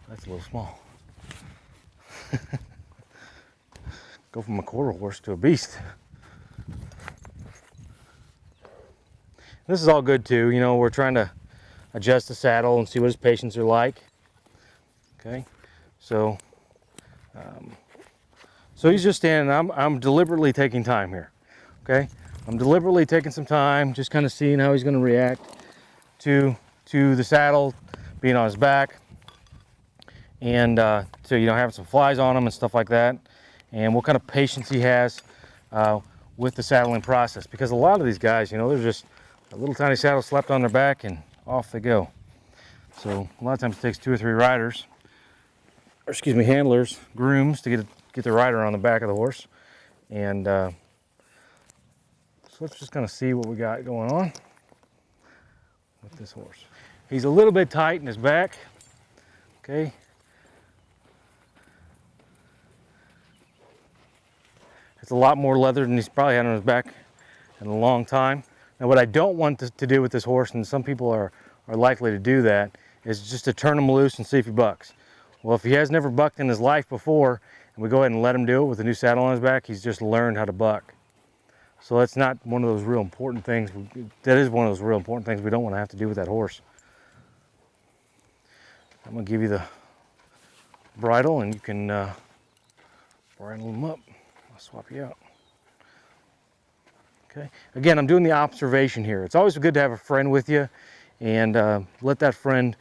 That's a little small. Go from a quarter horse to a beast. This is all good too. You know, we're trying to adjust the saddle and see what his patients are like. Okay, so so he's just standing. I'm deliberately taking time here. Okay, I'm deliberately taking some time, just kind of seeing how he's going to react to the saddle being on his back, and so you know, having some flies on him and stuff like that, and what kind of patience he has with the saddling process. Because a lot of these guys, you know, they're just a little tiny saddle slapped on their back and off they go. So a lot of times it takes 2 or 3 riders, or excuse me, handlers, grooms, to get the rider on the back of the horse. And so let's just kind of see what we got going on with this horse. He's a little bit tight in his back. Okay. It's a lot more leather than he's probably had on his back in a long time. Now what I don't want to do with this horse, and some people are likely to do that, is just to turn him loose and see if he bucks. Well, if he has never bucked in his life before, and we go ahead and let him do it with a new saddle on his back, he's just learned how to buck. So that's not one of those real important things. That is one of those real important things we don't want to have to do with that horse. I'm going to give you the bridle, and you can bridle him up. I'll swap you out. Okay. Again, I'm doing the observation here. It's always good to have a friend with you, and let that friend,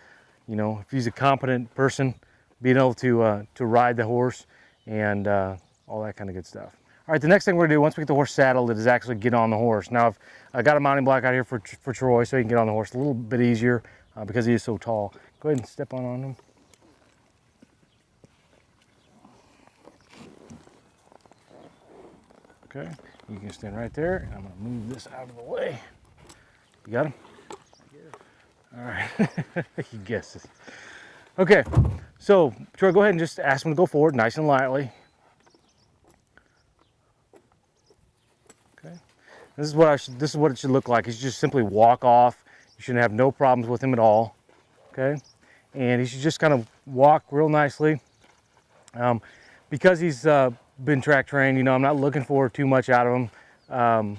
you know, if he's a competent person, being able to ride the horse and all that kind of good stuff. All right, the next thing we're gonna do once we get the horse saddled is actually get on the horse. Now, I got a mounting block out here for Troy, so he can get on the horse a little bit easier because he is so tall. Go ahead and step on him. Okay, you can stand right there. I'm gonna move this out of the way. You got him? All right, he guesses. Okay, so Troy, go ahead and just ask him to go forward, nice and lightly. Okay, this is what it should look like. He should just simply walk off. You shouldn't have no problems with him at all. Okay, and he should just kind of walk real nicely. Because he's been track trained, you know, I'm not looking for too much out of him.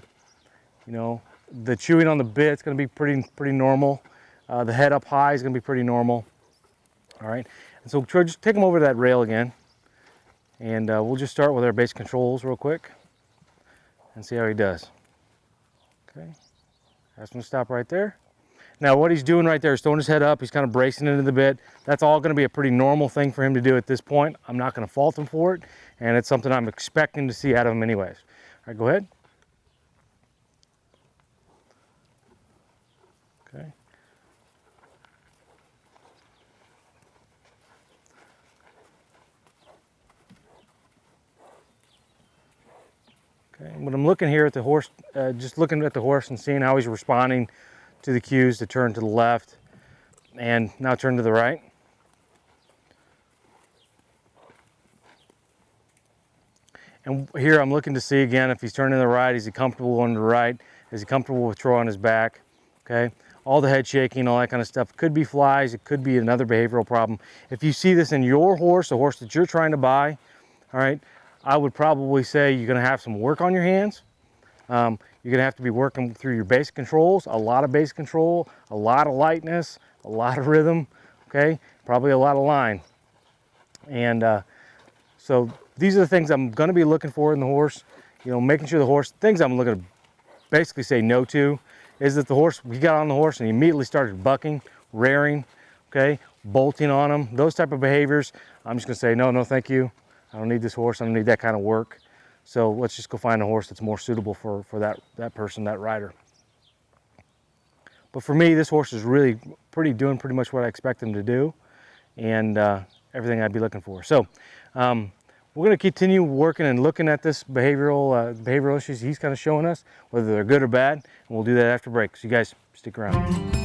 You know, the chewing on the bit is going to be pretty normal. The head up high is going to be pretty normal. All right, and so Troy, just take him over to that rail again, and we'll just start with our basic controls real quick and see how he does. Okay, ask him to stop right there. Now what he's doing right there is throwing his head up. He's kind of bracing into the bit. That's all going to be a pretty normal thing for him to do at this point. I'm not going to fault him for it, and it's something I'm expecting to see out of him anyways. All right, go ahead. Okay. Okay, when I'm looking here at the horse, just looking at the horse and seeing how he's responding to the cues to turn to the left and now turn to the right. And here I'm looking to see again if he's turning to the right, is he comfortable on the right? Is he comfortable with Troy on his back? Okay, all the head shaking, all that kind of stuff. Could be flies, it could be another behavioral problem. If you see this in your horse, a horse that you're trying to buy, all right, I would probably say you're going to have some work on your hands. You're going to have to be working through your basic controls, a lot of basic control, a lot of lightness, a lot of rhythm, okay? Probably a lot of line. And so these are the things I'm going to be looking for in the horse. You know, making sure the horse, things I'm looking to basically say no to is that the horse, we got on the horse and he immediately started bucking, rearing, okay, bolting on him, those type of behaviors. I'm just going to say, no, thank you. I don't need this horse. I don't need that kind of work. So let's just go find a horse that's more suitable for that person, that rider. But for me, this horse is really doing pretty much what I expect him to do, and everything I'd be looking for. So we're going to continue working and looking at this behavioral issues he's kind of showing us, whether they're good or bad, and we'll do that after break. So you guys stick around.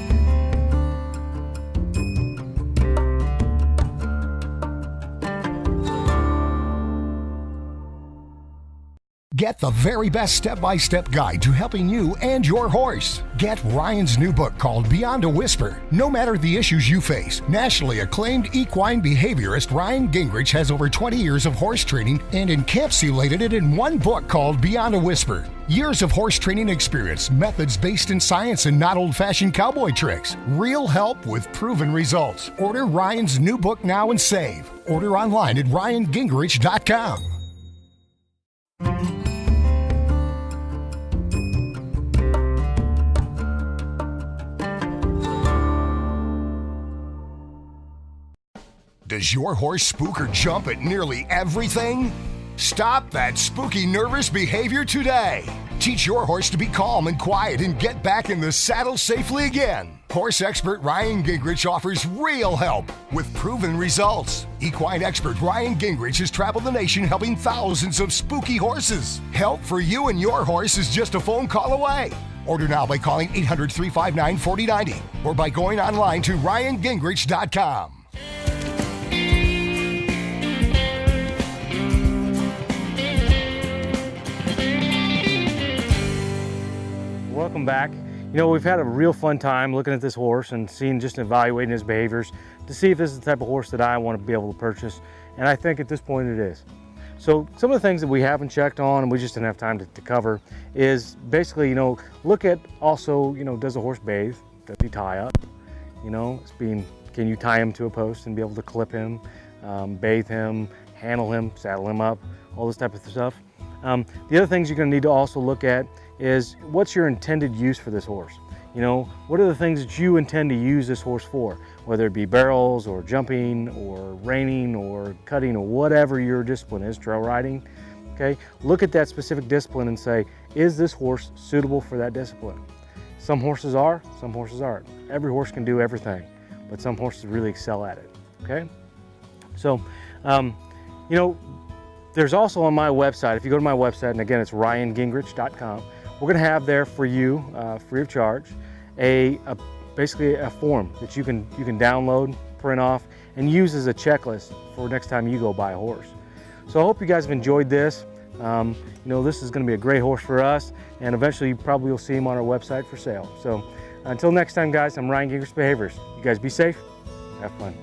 Get the very best step-by-step guide to helping you and your horse. Get Ryan's new book called Beyond a Whisper. No matter the issues you face, nationally acclaimed equine behaviorist Ryan Gingerich has over 20 years of horse training and encapsulated it in one book called Beyond a Whisper. Years of horse training experience, methods based in science and not old-fashioned cowboy tricks. Real help with proven results. Order Ryan's new book now and save. Order online at ryangingerich.com. Does your horse spook or jump at nearly everything? Stop that spooky, nervous behavior today. Teach your horse to be calm and quiet and get back in the saddle safely again. Horse expert Ryan Gingerich offers real help with proven results. Equine expert Ryan Gingerich has traveled the nation helping thousands of spooky horses. Help for you and your horse is just a phone call away. Order now by calling 800-359-4090 or by going online to ryangingerich.com. Welcome back. You know, we've had a real fun time looking at this horse and just evaluating his behaviors to see if this is the type of horse that I want to be able to purchase. And I think at this point it is. So some of the things that we haven't checked on and we just didn't have time to cover is basically, you know, look at also, you know, does the horse bathe? Does he tie up? You know, can you tie him to a post and be able to clip him, bathe him, handle him, saddle him up, all this type of stuff. The other things you're going to need to also look at is what's your intended use for this horse? You know, what are the things that you intend to use this horse for? Whether it be barrels or jumping or reining or cutting or whatever your discipline is, trail riding, okay? Look at that specific discipline and say, is this horse suitable for that discipline? Some horses are, some horses aren't. Every horse can do everything, but some horses really excel at it, okay? So, you know, there's also on my website, if you go to my website, and again, it's ryangingerich.com, we're going to have there for you, free of charge, basically a form that you can download, print off, and use as a checklist for next time you go buy a horse. So I hope you guys have enjoyed this. You know, this is going to be a great horse for us, and eventually you probably will see him on our website for sale. So until next time, guys, I'm Ryan Gingerich Behaviors. You guys be safe, have fun.